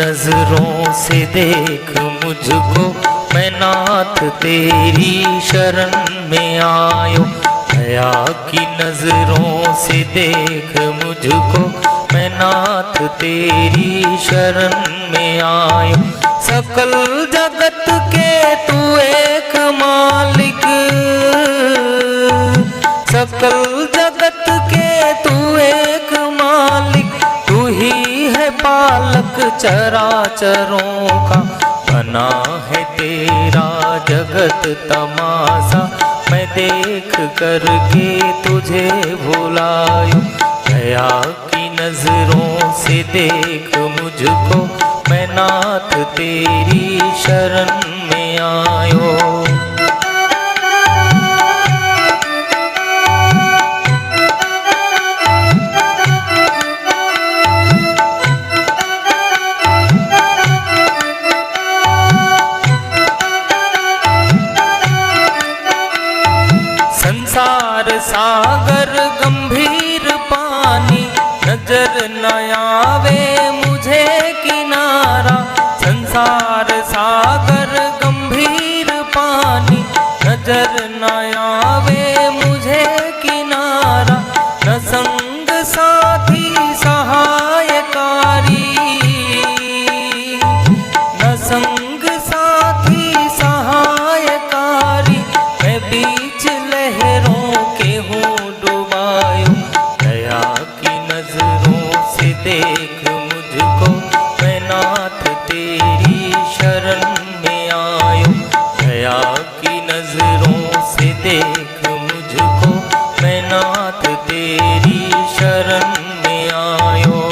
नजरों से देख मुझको, मैं नाथ तेरी शरण में आयो। दया की नजरों से देख मुझको, मैं नाथ तेरी शरण में आयो। सकल जगत के तू एक मालिक, सकल जगत के तू एक मालिक, तू ही है पालक चराचरों का। बना है तेरा जगत तमाशा, मैं देख करके तुझे भुलायो। दया की नजरों से देख मुझको, मैं नाथ तेरी शरण में आयो। संसार सागर गंभीर पानी, नजर न आवे मुझे किनारा। संसार सागर गंभीर पानी, नजर न आवे मुझे किनारा। न संग साथी सहायकारी, न संग साथी सहायकारी, मैं बीच लहरों के हूँ डुबायो। दया की नजरों से देख मुझको, मैं नाथ तेरी शरण में आयो। दया की नजरों से देख मुझको, मैं नाथ तेरी शरण में आयो।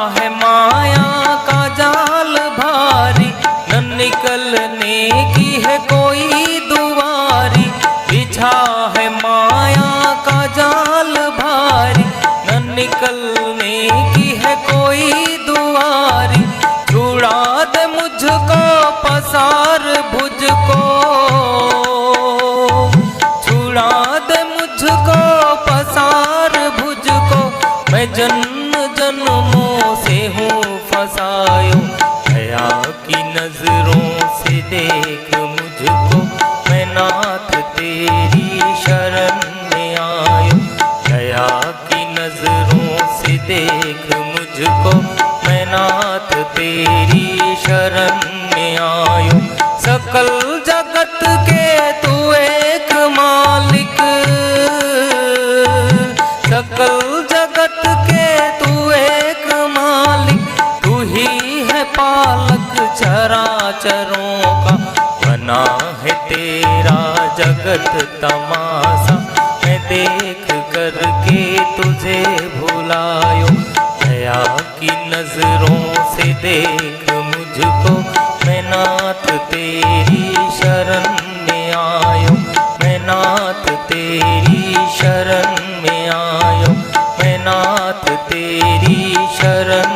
है माया का जाल भारी, न निकलने की है कोई दुआरी। बिछा है माया का जाल भारी, न निकलने की है कोई दुआरी। छुड़ा दे मुझको पसार भुज को, छुड़ा दे मुझको पसार भुज को, मैं जन्म जन्मों से हूँ फसायो। दया की नजरों से देख मुझको, मैं नाथ तेरी शरण में आयो। दया की नजरों से देख मुझको, मैं नाथ तेरी शरण में आयो। सकल जगत के तू एक मालिक, सकल जगत के तू एक मालिक, तू ही है पालक चराचरों का। बना है तेरा जगत तमाशा, मैं देख करके तुझे भुलायो। दया की नजरों से देख मुझको, मैं नाथ तेरी शरण में आयो। मैं नाथ तेरी शरण में आयो, मैं नाथ तेरी शरण